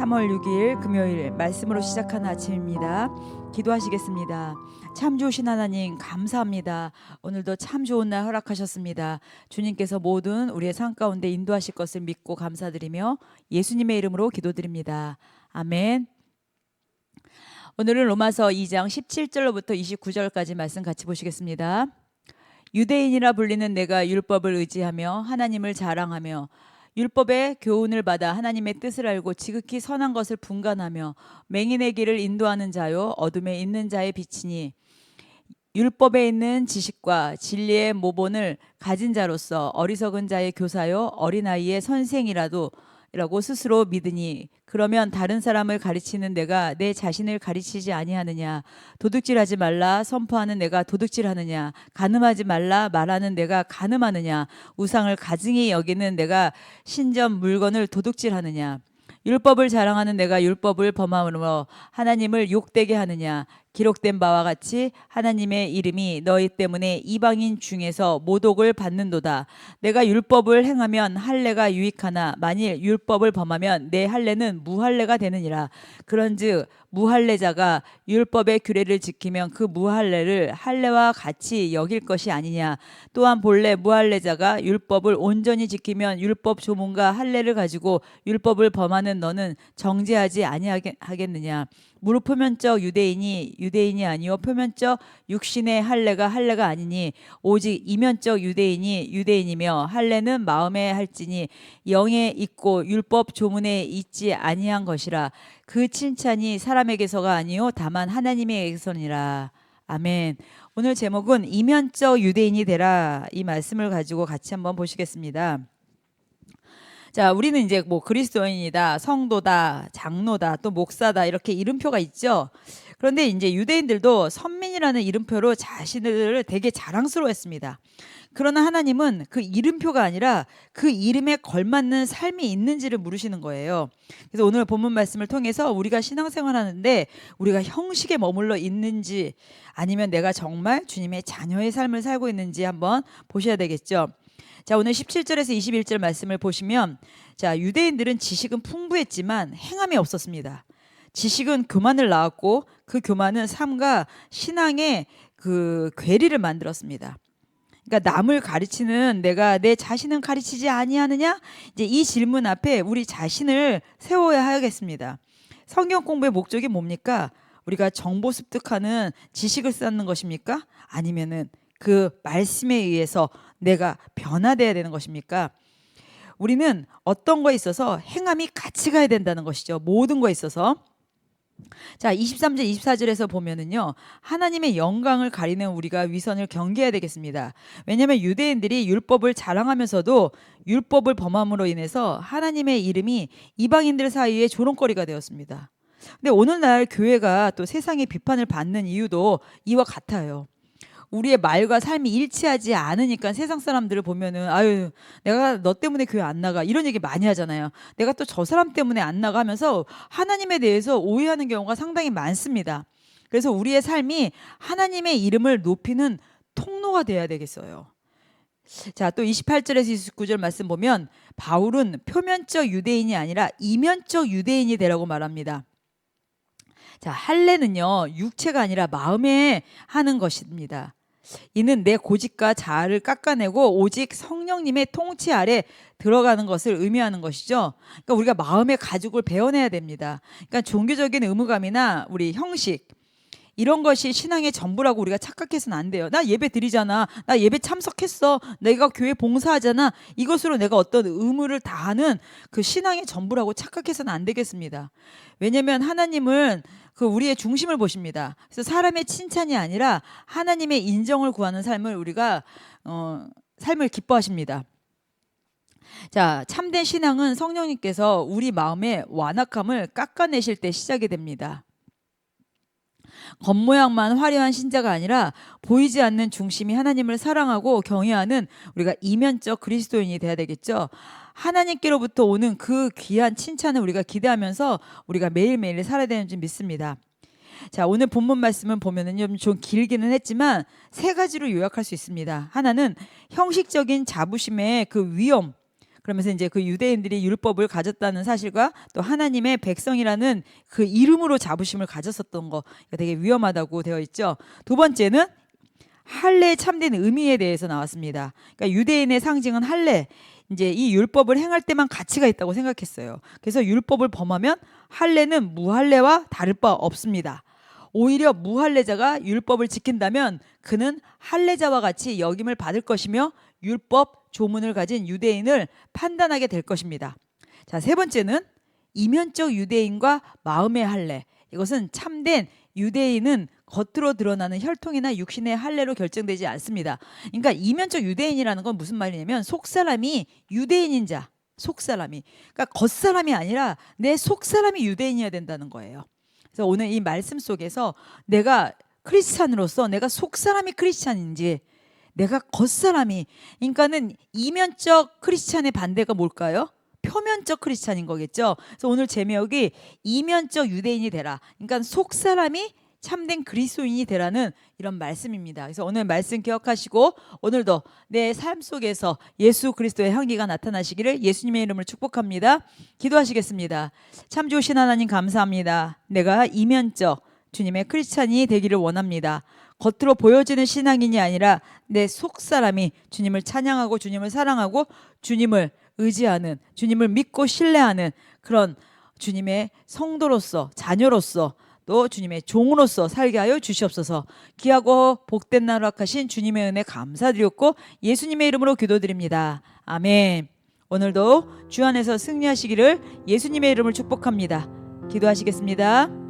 3월 6일 금요일 말씀으로 시작하는 아침입니다. 기도하시겠습니다. 참 좋으신 하나님 감사합니다. 오늘도 참 좋은 날 허락하셨습니다. 주님께서 모든 우리의 삶 가운데 인도하실 것을 믿고 감사드리며 예수님의 이름으로 기도드립니다. 아멘. 오늘은 로마서 2장 17절로부터 29절까지 말씀 같이 보시겠습니다. 유대인이라 불리는 내가 율법을 의지하며 하나님을 자랑하며 율법의 교훈을 받아 하나님의 뜻을 알고 지극히 선한 것을 분간하며 맹인의 길을 인도하는 자요 어둠에 있는 자의 빛이니 율법에 있는 지식과 진리의 모본을 가진 자로서 어리석은 자의 교사요 어린아이의 선생이라도 라고 스스로 믿으니 그러면 다른 사람을 가르치는 내가 내 자신을 가르치지 아니하느냐. 도둑질하지 말라 선포하는 내가 도둑질하느냐. 간음하지 말라 말하는 내가 간음하느냐. 우상을 가증히 여기는 내가 신전 물건을 도둑질하느냐. 율법을 자랑하는 내가 율법을 범함으로 하나님을 욕되게 하느냐. 기록된 바와 같이 하나님의 이름이 너희 때문에 이방인 중에서 모독을 받는도다. 내가 율법을 행하면 할례가 유익하나 만일 율법을 범하면 내 할례는 무할례가 되느니라. 그런즉 무할례자가 율법의 규례를 지키면 그 무할례를 할례와 같이 여길 것이 아니냐. 또한 본래 무할례자가 율법을 온전히 지키면 율법 조문과 할례를 가지고 율법을 범하는 너는 정죄하지 아니하겠느냐. 무릇 표면적 유대인이 아니요 표면적 육신의 할례가 아니니 오직 이면적 유대인이 유대인이며 할례는 마음에 할지니 영에 있고 율법 조문에 있지 아니한 것이라. 그 칭찬이 사람에게서가 아니요 다만 하나님에게서니라. 아멘. 오늘 제목은 이면적 유대인이 되라, 이 말씀을 가지고 같이 한번 보시겠습니다. 자, 우리는 이제 뭐 그리스도인이다, 성도다, 장로다, 또 목사다 이렇게 이름표가 있죠. 그런데 이제 유대인들도 선민이라는 이름표로 자신들을 되게 자랑스러워했습니다. 그러나 하나님은 그 이름표가 아니라 그 이름에 걸맞는 삶이 있는지를 물으시는 거예요. 그래서 오늘 본문 말씀을 통해서 우리가 신앙생활하는데 우리가 형식에 머물러 있는지 아니면 내가 정말 주님의 자녀의 삶을 살고 있는지 한번 보셔야 되겠죠. 자, 오늘 17절에서 21절 말씀을 보시면, 자, 유대인들은 지식은 풍부했지만 행함이 없었습니다. 지식은 교만을 낳았고 그 교만은 삶과 신앙의 그 괴리를 만들었습니다. 그러니까 남을 가르치는 내가 내 자신은 가르치지 아니하느냐? 이제 이 질문 앞에 우리 자신을 세워야 하겠습니다. 성경 공부의 목적이 뭡니까? 우리가 정보 습득하는 지식을 쌓는 것입니까? 아니면은 그 말씀에 의해서 내가 변화돼야 되는 것입니까? 우리는 어떤 거에 있어서 행함이 같이 가야 된다는 것이죠. 모든 거에 있어서. 자, 23절 24절에서 보면은요, 하나님의 영광을 가리는 우리가 위선을 경계해야 되겠습니다. 왜냐하면 유대인들이 율법을 자랑하면서도 율법을 범함으로 인해서 하나님의 이름이 이방인들 사이에 조롱거리가 되었습니다. 근데 오늘날 교회가 또 세상의 비판을 받는 이유도 이와 같아요. 우리의 말과 삶이 일치하지 않으니까 세상 사람들을 보면은 아유, 내가 너 때문에 교회 안 나가 이런 얘기 많이 하잖아요. 내가 또 저 사람 때문에 안 나가 하면서 하나님에 대해서 오해하는 경우가 상당히 많습니다. 그래서 우리의 삶이 하나님의 이름을 높이는 통로가 돼야 되겠어요. 자, 또 28절에서 29절 말씀 보면 바울은 표면적 유대인이 아니라 이면적 유대인이 되라고 말합니다. 자, 할례는요 육체가 아니라 마음에 하는 것입니다. 이는 내 고집과 자아를 깎아내고 오직 성령님의 통치 아래 들어가는 것을 의미하는 것이죠. 그러니까 우리가 마음의 가죽을 베어내야 됩니다. 그러니까 종교적인 의무감이나 우리 형식 이런 것이 신앙의 전부라고 우리가 착각해서는 안 돼요. 나 예배 드리잖아. 나 예배 참석했어. 내가 교회 봉사하잖아. 이것으로 내가 어떤 의무를 다하는 그 신앙의 전부라고 착각해서는 안 되겠습니다. 왜냐하면 하나님은 그 우리의 중심을 보십니다. 그래서 사람의 칭찬이 아니라 하나님의 인정을 구하는 삶을 우리가 삶을 기뻐하십니다. 자, 참된 신앙은 성령님께서 우리 마음의 완악함을 깎아내실 때 시작이 됩니다. 겉모양만 화려한 신자가 아니라 보이지 않는 중심이 하나님을 사랑하고 경외하는 우리가 이면적 그리스도인이 돼야 되겠죠. 하나님께로부터 오는 그 귀한 칭찬을 우리가 기대하면서 우리가 매일매일 살아야 되는 줄 믿습니다. 자, 오늘 본문 말씀은 보면은 좀 길기는 했지만 세 가지로 요약할 수 있습니다. 하나는 형식적인 자부심의 그 위험, 그러면서 이제 그 유대인들이 율법을 가졌다는 사실과 또 하나님의 백성이라는 그 이름으로 자부심을 가졌었던 거 되게 위험하다고 되어 있죠. 두 번째는 할례의 참된 의미에 대해서 나왔습니다. 그러니까 유대인의 상징은 할례. 이제 이 율법을 행할 때만 가치가 있다고 생각했어요. 그래서 율법을 범하면 할례는 무할례와 다를 바 없습니다. 오히려 무할례자가 율법을 지킨다면 그는 할례자와 같이 여김을 받을 것이며 율법 조문을 가진 유대인을 판단하게 될 것입니다. 자, 세 번째는 이면적 유대인과 마음의 할례. 이것은 참된 유대인은 겉으로 드러나는 혈통이나 육신의 할례로 결정되지 않습니다. 그러니까 이면적 유대인이라는 건 무슨 말이냐면 속사람이 유대인인 자, 속사람이. 그러니까 겉사람이 아니라 내 속사람이 유대인이어야 된다는 거예요. 그래서 오늘 이 말씀 속에서 내가 크리스찬으로서 내가 속사람이 크리스찬인지 내가 겉사람이, 그러니까는 이면적 크리스찬의 반대가 뭘까요? 표면적 크리스찬인 거겠죠. 그래서 오늘 제목이 이면적 유대인이 되라. 그러니까 속사람이 참된 그리스도인이 되라는 이런 말씀입니다. 그래서 오늘 말씀 기억하시고 오늘도 내 삶 속에서 예수 그리스도의 향기가 나타나시기를 예수님의 이름으로 축복합니다. 기도하시겠습니다. 참 좋으신 하나님 감사합니다. 내가 이면적 주님의 크리스찬이 되기를 원합니다. 겉으로 보여지는 신앙인이 아니라 내 속사람이 주님을 찬양하고 주님을 사랑하고 주님을 의지하는, 주님을 믿고 신뢰하는 그런 주님의 성도로서, 자녀로서, 또 주님의 종으로서 살게 하여 주시옵소서. 귀하고 복된 날 허락하신 주님의 은혜 감사드렸고 예수님의 이름으로 기도드립니다. 아멘. 오늘도 주 안에서 승리하시기를 예수님의 이름을 축복합니다. 기도하시겠습니다.